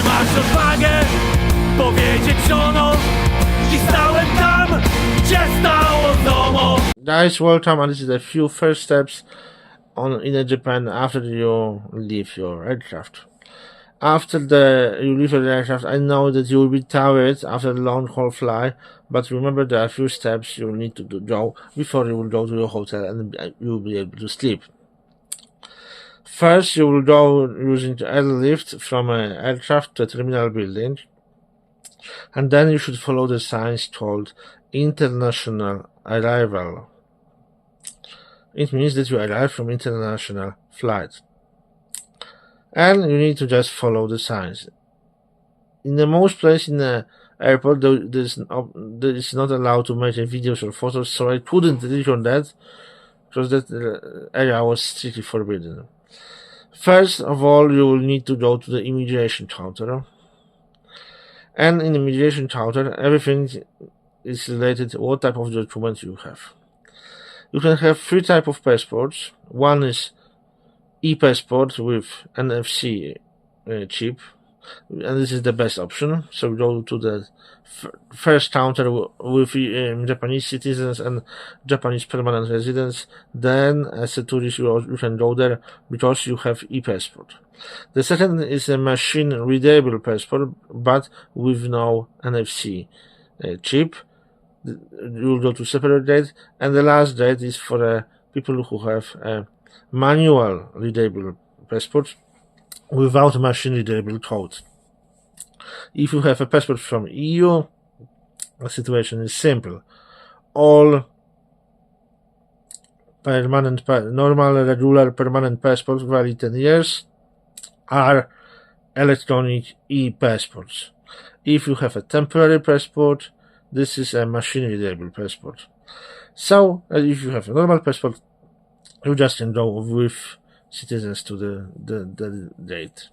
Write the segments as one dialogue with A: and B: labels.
A: Czy masz odwagę powiedzieć żonom, i stałem tam, gdzie stało domo?
B: Guys, welcome, and this is a few first steps in Japan after you leave your aircraft. After you leave your aircraft, I know that you will be tired after the long haul flight, but remember there are a few steps you will need to go before you will go to your hotel and you will be able to sleep. First, you will go using the airlift from an aircraft to a terminal building, and then you should follow the signs called International Arrival. It means that you arrive from international flight. And you need to just follow the signs. In the most places in the airport, there is not allowed to make videos or photos, so I couldn't record that because that area was strictly forbidden. First of all, you will need to go to the immigration counter. And in the immigration counter, everything is related to what type of document you have. You can have three types of passports. One is e-passport with NFC chip, and this is the best option. So go to the first counter with Japanese citizens and Japanese permanent residents. Then, as a tourist, you can go there because you have e-passport. The second is a machine-readable passport, but with no NFC chip. You'll go to separate date, and the last date is for people who have a manual readable passport without machine readable code. If you have a passport from EU, the situation is simple. All normal, regular, permanent passports valid 10 years are electronic e-passports. If you have a temporary passport, this is a machine-readable passport. So, if you have a normal passport, you just can go with citizens to the date.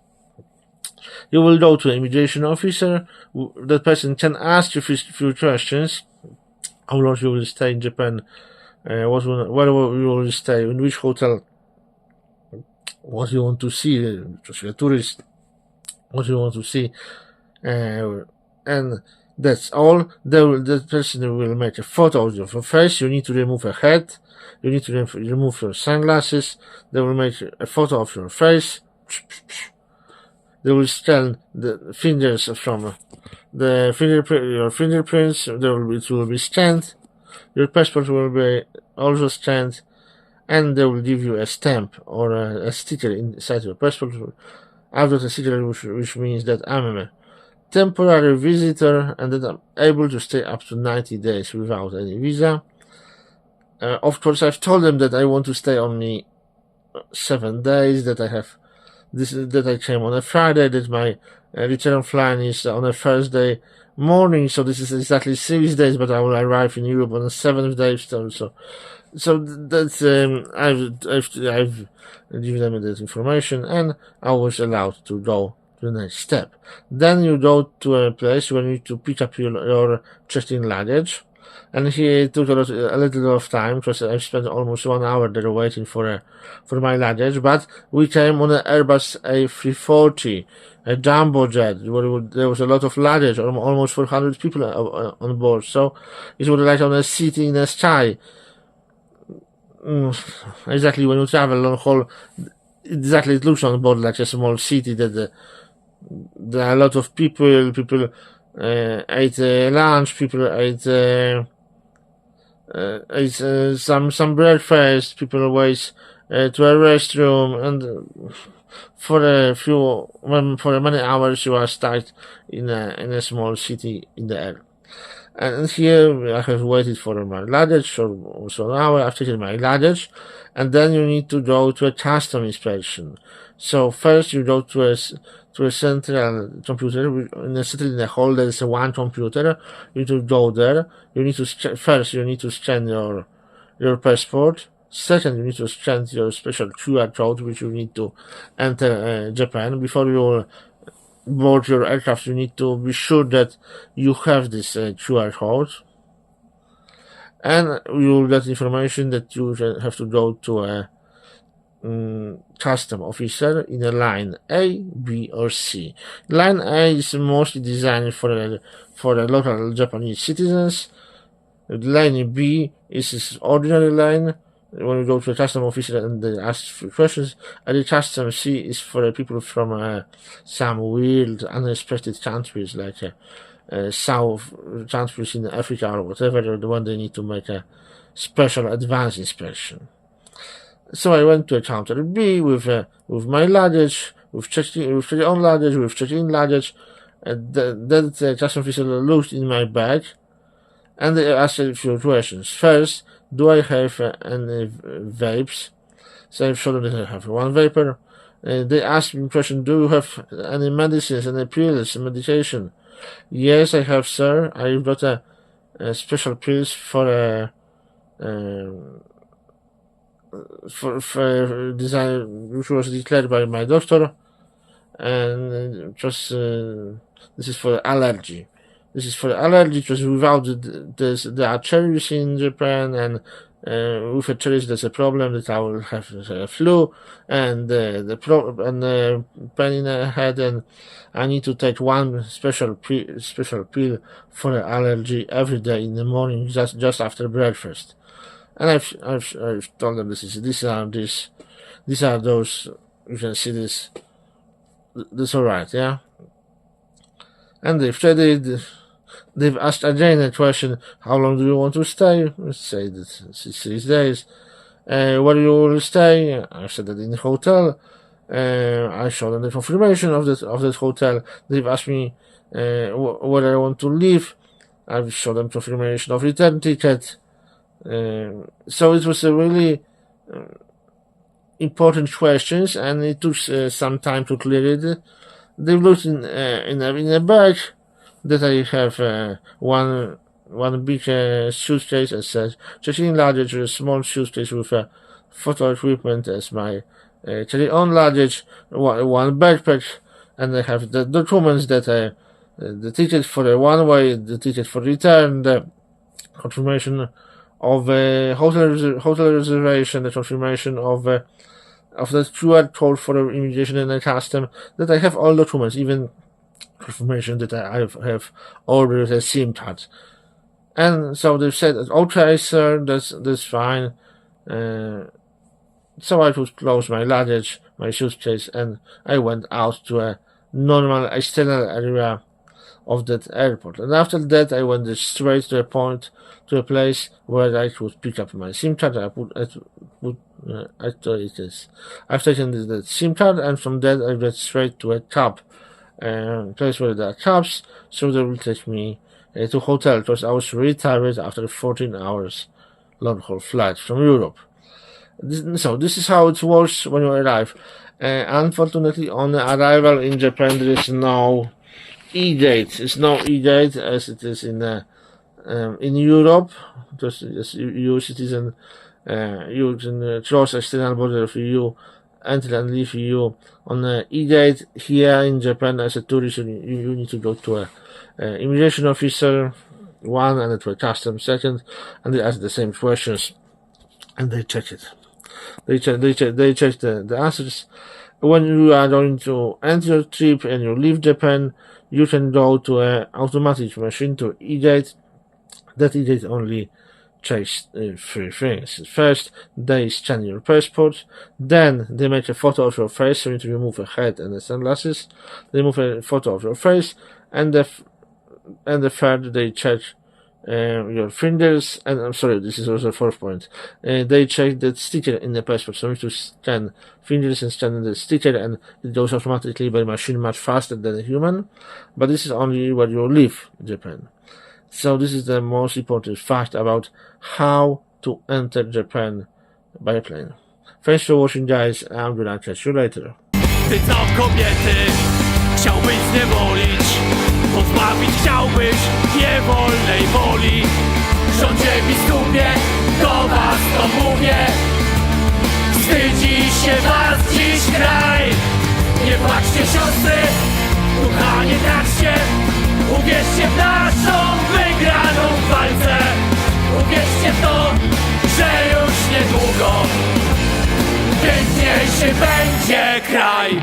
B: You will go to an immigration officer. That person can ask you a few questions. How long you will stay in Japan? Where you will stay? In which hotel? What you want to see? Because you're a tourist. What you want to see? And that's all. The person will make a photo of your face. You need to remove a hat. You need to remove your sunglasses. They will make a photo of your face. They will scan the fingers from your fingerprints. It will be scanned. Your passport will be also scanned, and they will give you a stamp or a sticker inside your passport. I've got a sticker which means that I'm a temporary visitor and that I'm able to stay up to 90 days without any visa. Of course, I've told them that I want to stay only 7 days, that I came on a Friday, that my return flight is on a Thursday morning, so this is exactly 6 days, but I will arrive in Europe on the 7th day. So that's I've given them that information, and I was allowed to go to the next step. Then you go to a place where you need to pick up your checked-in luggage. And here it took a little of time because I spent almost 1 hour there waiting for my luggage. But we came on an Airbus A340, a jumbo jet, where there was a lot of luggage, almost 400 people on board. So it was like on a city in the sky. Exactly, when you travel long haul, exactly it looks on board like a small city. That there are a lot of people. People ate lunch. People ate some breakfast. People went to a restroom, and for many hours you are stuck in a small city in the air. And here I have waited for my luggage for almost 1 hour. I've taken my luggage, and then you need to go to a custom inspection. So first you go to a central computer. In the hall there is one computer. You need to go there. You need to scan your passport. Second, you need to scan your special QR code, which you need to enter Japan. Before you board your aircraft, you need to be sure that you have this QR code. And you will get information that you have to go to a custom officer in a line A, B, or C. Line A is mostly designed for the local Japanese citizens. Line B is this ordinary line when you go to a custom officer and they ask for questions, and the custom C is for the people from some weird, unexpected countries like South countries in Africa or whatever, the one they need to make a special advanced inspection. So I went to a counter B with my luggage, with check-on luggage, with check-in luggage. The custom officer looked in my bag, and they asked a few questions. First, do I have any vapes? So I showed them that I have one vapor. They asked me a question, do you have any medicines, any pills, medication? Yes, I have, sir. I've got a special pills for design, which was declared by my doctor, and just this is for allergy. This is for allergy, because without there are cherries in Japan, and with a cherries there's a problem that I will have flu and the pain in the head, and I need to take one special pill for the allergy every day in the morning, just after breakfast. And I've told them these are those, you can see this. That's alright, yeah. And they've asked again a question: how long do you want to stay? Let's say that 6 days. Where you will stay? I said that in the hotel. I showed them the confirmation of that hotel. They've asked me whether I want to leave. I've showed them confirmation of return ticket. So it was a really important questions, and it took some time to clear it. They looked in a bag that I have one big suitcase that says check-in luggage, a small suitcase with photo equipment as my carry-on luggage, one backpack, and I have the documents that the ticket for the one-way, the ticket for return, the confirmation of hotel reservation, the confirmation of the QR code for the immigration and the custom, that I have all documents, even confirmation that I have ordered a SIM card. And so they said, okay, sir, that's fine. So I would close my luggage, my suitcase, and I went out to a normal external area of that airport. And after that, I went straight to a place where I could pick up my SIM card. I've taken the SIM card, and from that I went straight to a cab, place where there are cabs, so they will take me to hotel, because I was really tired after 14 hours long-haul flight from Europe. So this is how it works when you arrive. Unfortunately, on arrival in Japan, there is no e-gate. It's no e-gate as it is in Europe. Just as EU citizen, you can cross external border of EU, enter and leave EU on the e-gate. Here in Japan, as a tourist, you need to go to a immigration officer, one, and to a custom second, and they ask the same questions, and they check it. They check the answers. When you are going to end your trip and you leave Japan, you can go to an automatic machine, to e-gate. That e-gate only checks 3 things. First, they scan your passport. Then they make a photo of your face, so you need to remove a hat and the sunglasses. They remove a photo of your face, and the third, they check your fingers, and I'm sorry, this is also the 4th point. They check the sticker in the passport, so you need to scan fingers and scan the sticker, and it goes automatically by machine much faster than a human. But this is only when you leave Japan. So this is the most important fact about how to enter Japan by plane. Thanks for watching, guys. I'm gonna catch you later.
A: Ty co kobiety chciałbyś zniewolić, pozbawić chciałbyś niewolnej woli. Rządzie biskupie, do was to mówię, wstydzi się was dziś kraj. Nie płaczcie siostry, ducha nie traćcie, uwierzcie w naszą wygraną walce. Uwierzcie w to, że już niedługo piękniejszy będzie kraj.